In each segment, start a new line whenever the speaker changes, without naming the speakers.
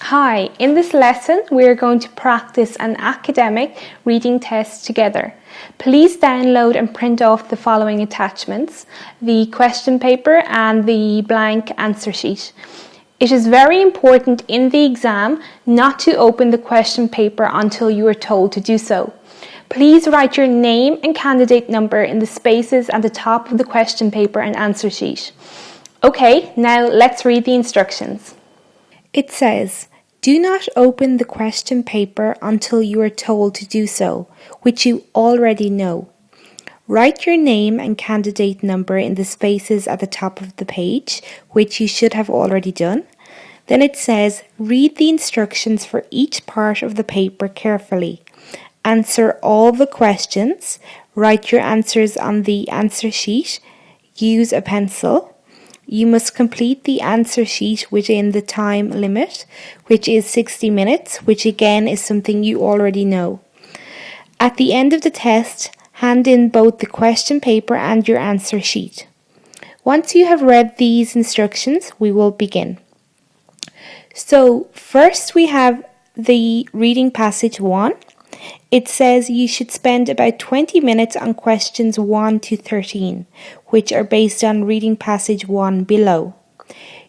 Hi, in this lesson we are going to practice an academic reading test together. Please download and print off the following attachments: the question paper and the blank answer sheet. It is very important in the exam not to open the question paper until you are told to do so. Please write your name and candidate number in the spaces at the top of the question paper and answer sheet. Okay, now let's read the instructions. It says, do not open the question paper until you are told to do so, which you already know. Write your name and candidate number in the spaces at the top of the page, which you should have already done. Then it says, read the instructions for each part of the paper carefully. Answer all the questions. Write your answers on the answer sheet. Use a pencil. You must complete the answer sheet within the time limit, which is 60 minutes, which again is something you already know. At the end of the test, hand in both the question paper and your answer sheet. Once you have read these instructions, we will begin. So first we have the reading passage 1. It says you should spend about 20 minutes on questions 1 to 13, which are based on reading passage 1 below.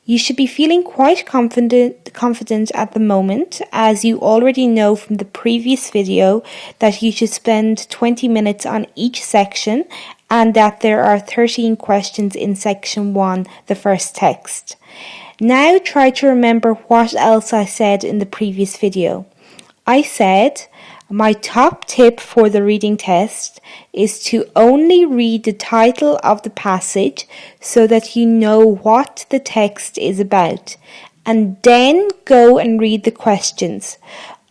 You should be feeling quite confident at the moment, as you already know from the previous video that you should spend 20 minutes on each section and that there are 13 questions in section 1, the first text. Now try to remember what else I said in the previous video. I said, my top tip for the reading test is to only read the title of the passage so that you know what the text is about, and then go and read the questions.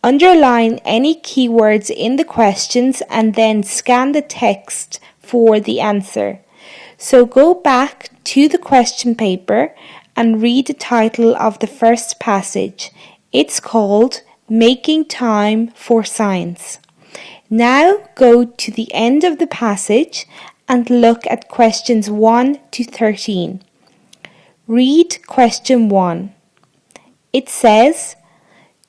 Underline any keywords in the questions and then scan the text for the answer. So go back to the question paper and read the title of the first passage. It's called Making Time for Science. Now go to the end of the passage and look at questions 1 to 13. Read question 1. It says,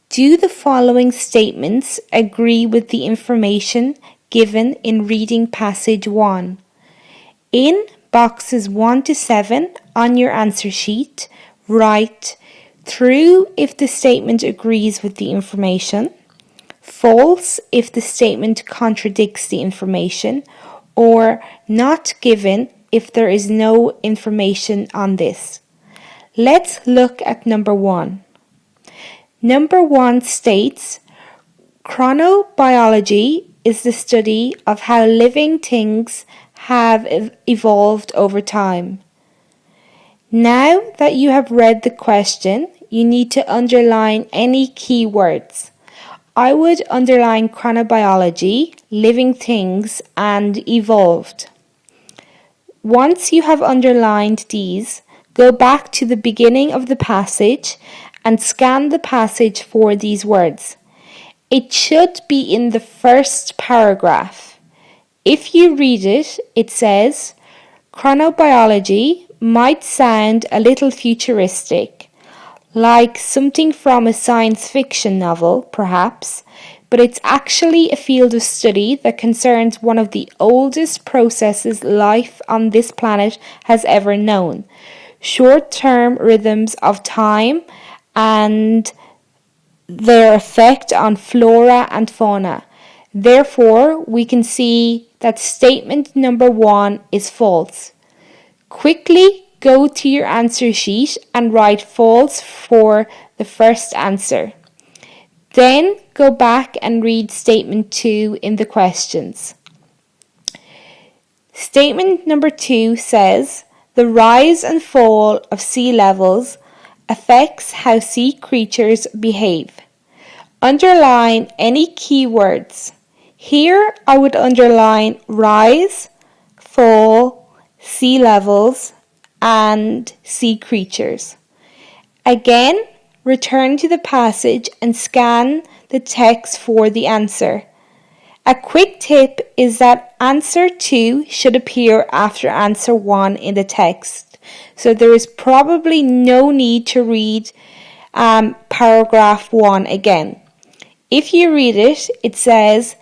do the following statements agree with the information given in reading passage 1? In boxes 1 to 7 on your answer sheet, write true if the statement agrees with the information, false if the statement contradicts the information, or not given if there is no information on this. Let's look at number 1. Number 1 states, chronobiology is the study of how living things have evolved over time. Now that you have read the question, you need to underline any keywords. I would underline chronobiology, living things, and evolved. Once you have underlined these, go back to the beginning of the passage and scan the passage for these words. It should be in the first paragraph. If you read it, it says, chronobiology might sound a little futuristic, like something from a science fiction novel, perhaps, but it's actually a field of study that concerns one of the oldest processes life on this planet has ever known: short-term rhythms of time and their effect on flora and fauna. Therefore, we can see that statement number 1 is false. Quickly go to your answer sheet and write false for the first answer. Then go back and read statement 2 in the questions. Statement number 2 says, the rise and fall of sea levels affects how sea creatures behave. Underline any keywords. Here I would underline rise, fall, sea levels, and sea creatures. Again, return to the passage and scan the text for the answer. A quick tip is that answer 2 should appear after answer 1 in the text, so there is probably no need to read paragraph 1 again. If you read it, it says,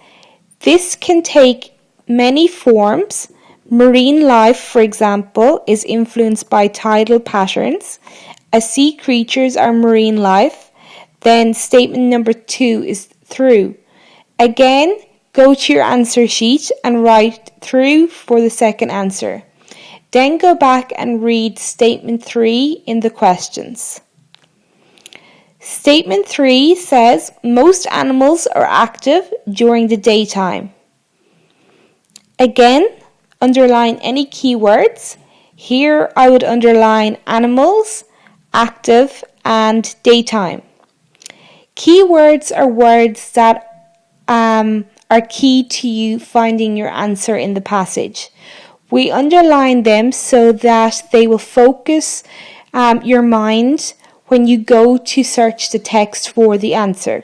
this can take many forms. Marine life, for example, is influenced by tidal patterns. As sea creatures are marine life. Then statement number 2 is through. Again, go to your answer sheet and write through for the second answer. Then go back and read statement 3 in the questions. Statement 3 says, most animals are active during the daytime. Again, underline any keywords. Here I would underline animals, active, and daytime. Keywords are words that are key to you finding your answer in the passage. We underline them so that they will focus your mind when you go to search the text for the answer.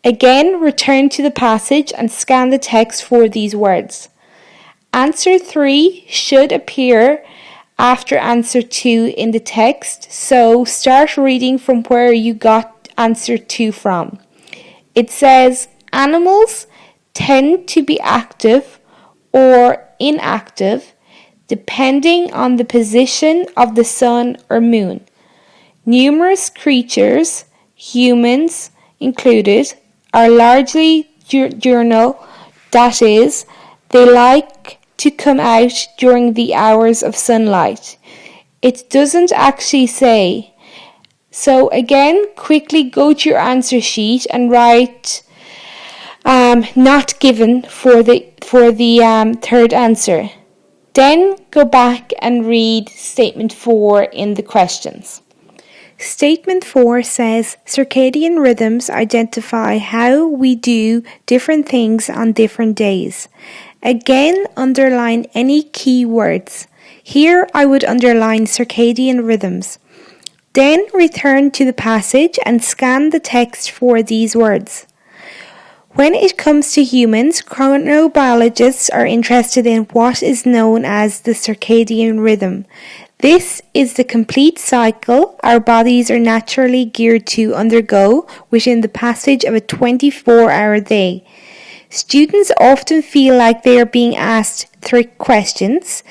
Again, return to the passage and scan the text for these words. Answer 3 should appear after answer 2 in the text, so start reading from where you got answer 2 from. It says, animals tend to be active or inactive depending on the position of the sun or moon. Numerous creatures, humans included, are largely diurnal, that is, they like to come out during the hours of sunlight. It doesn't actually say. So again, quickly go to your answer sheet and write not given for the third answer. Then go back and read statement 4 in the questions. Statement 4 says, circadian rhythms identify how we do different things on different days. Again, underline any key words. Here I would underline circadian rhythms. Then return to the passage and scan the text for these words. When it comes to humans, chronobiologists are interested in what is known as the circadian rhythm. This is the complete cycle our bodies are naturally geared to undergo within the passage of a 24-hour day. Students often feel like they are being asked trick questions.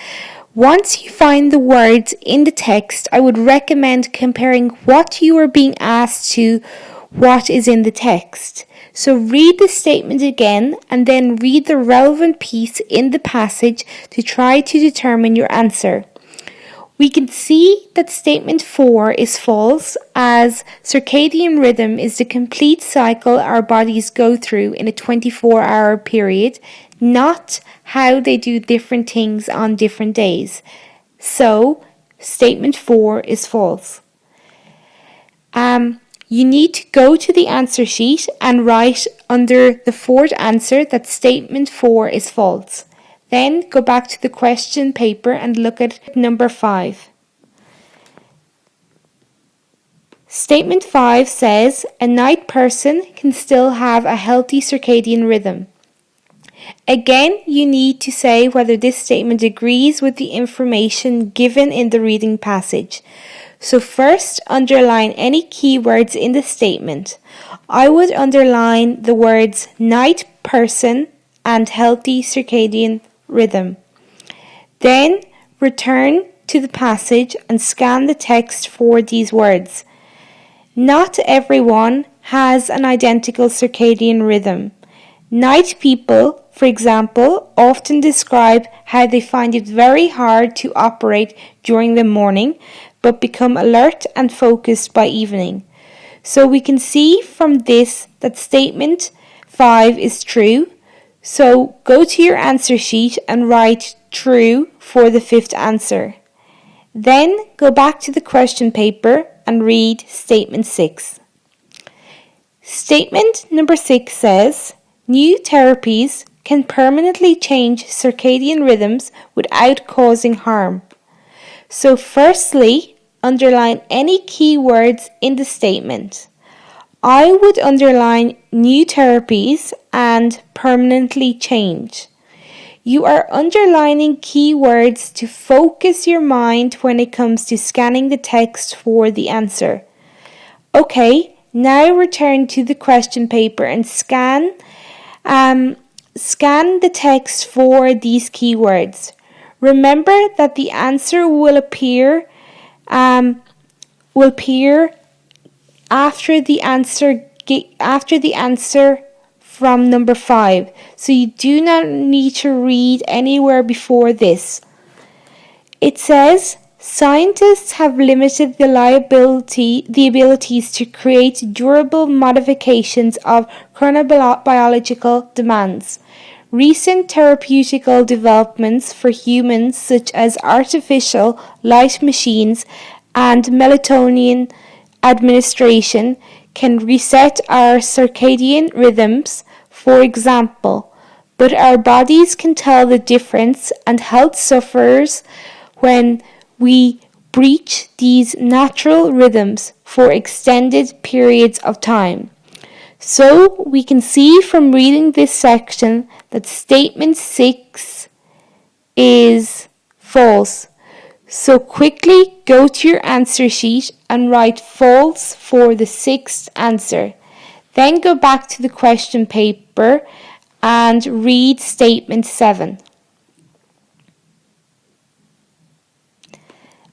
Once you find the words in the text, I would recommend comparing what you are being asked to what is in the text. So read the statement again and then read the relevant piece in the passage to try to determine your answer. We can see that statement 4 is false, as circadian rhythm is the complete cycle our bodies go through in a 24-hour period, not how they do different things on different days. So, statement 4 is false. You need to go to the answer sheet and write under the fourth answer that statement 4 is false. Then go back to the question paper and look at number 5. Statement 5 says, a night person can still have a healthy circadian rhythm. Again, you need to say whether this statement agrees with the information given in the reading passage. So first, underline any keywords in the statement. I would underline the words night person and healthy circadian rhythm. Then, return to the passage and scan the text for these words. Not everyone has an identical circadian rhythm. Night people, for example, often describe how they find it very hard to operate during the morning, but become alert and focused by evening. So we can see from this that statement 5 is true. So go to your answer sheet and write true for the fifth answer. Then go back to the question paper and read statement 6. Statement number 6 says, new therapies can permanently change circadian rhythms without causing harm. So firstly, underline any keywords in the statement. I would underline new therapies and permanently change. You are underlining keywords to focus your mind when it comes to scanning the text for the answer. Okay, now return to the question paper and scan the text for these keywords. Remember that the answer will appear after the answer from number 5. So you do not need to read anywhere before this. It says, scientists have limited the abilities to create durable modifications of chronobiological demands. Recent therapeutical developments for humans, such as artificial light machines and melatonin administration, can reset our circadian rhythms, for example, but our bodies can tell the difference, and health suffers when we breach these natural rhythms for extended periods of time. So we can see from reading this section that statement 6 is false. So quickly go to your answer sheet and write false for the 6th answer. Then go back to the question paper and read statement 7.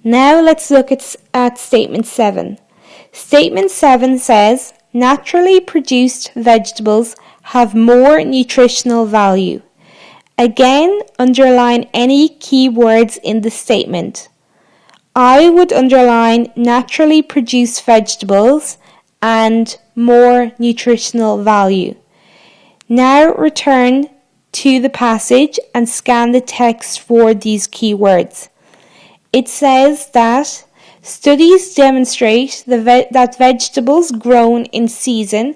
Now let's look at statement 7. Statement 7 says, naturally produced vegetables have more nutritional value. Again, underline any keywords in the statement. I would underline naturally produced vegetables and more nutritional value. Now return to the passage and scan the text for these keywords. It says that studies demonstrate that vegetables grown in season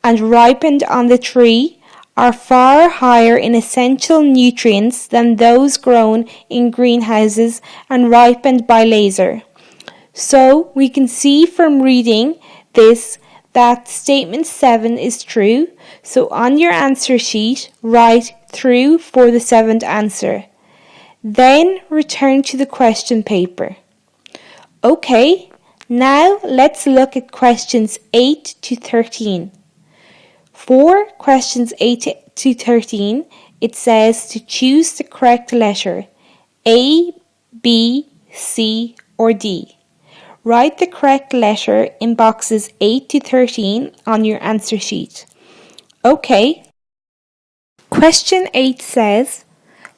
and ripened on the tree are far higher in essential nutrients than those grown in greenhouses and ripened by laser. So we can see from reading this that statement 7 is true. So on your answer sheet, write true for the 7th answer. Then return to the question paper. Okay, now let's look at questions 8 to 13. For questions 8 to 13, it says to choose the correct letter, A, B, C, or D. Write the correct letter in boxes 8 to 13 on your answer sheet. Okay. Question 8 says,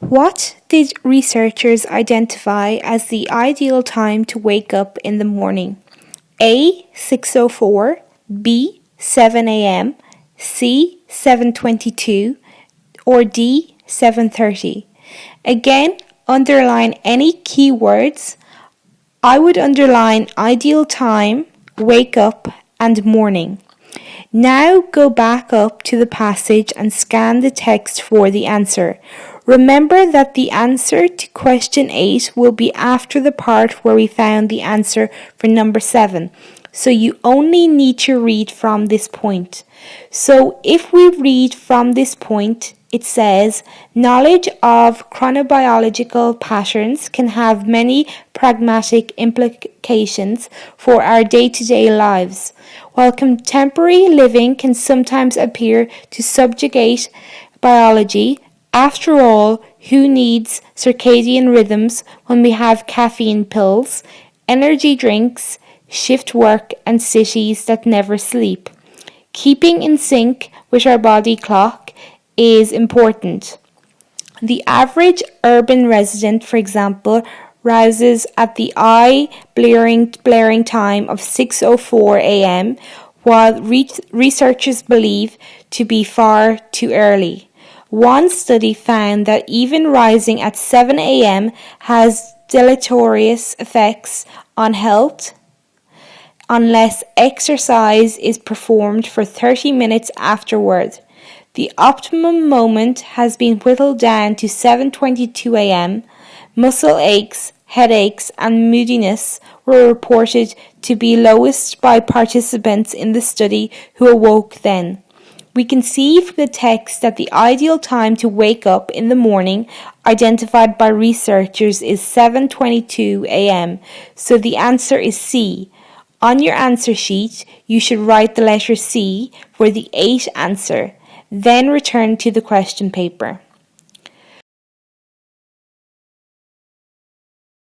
what did researchers identify as the ideal time to wake up in the morning? A, 6:04, B, 7 a.m., C, 7:22, or D, 7:30. Again, underline any keywords. I would underline ideal time, wake up, and morning. Now go back up to the passage and scan the text for the answer. Remember that the answer to question 8 will be after the part where we found the answer for number 7. So you only need to read from this point. So if we read from this point, it says, knowledge of chronobiological patterns can have many pragmatic implications for our day-to-day lives. While contemporary living can sometimes appear to subjugate biology, after all, who needs circadian rhythms when we have caffeine pills, energy drinks, shift work, and cities that never sleep? Keeping in sync with our body clock is important. The average urban resident, for example, rouses at the eye-blaring time of 6:04 a.m., while researchers believe to be far too early. One study found that even rising at 7 a.m. has deleterious effects on health unless exercise is performed for 30 minutes afterward. The optimum moment has been whittled down to 7:22 a.m. Muscle aches, headaches, and moodiness were reported to be lowest by participants in the study who awoke then. We can see from the text that the ideal time to wake up in the morning identified by researchers is 7:22 a.m. So the answer is C. On your answer sheet, you should write the letter C for the 8 answer, then return to the question paper.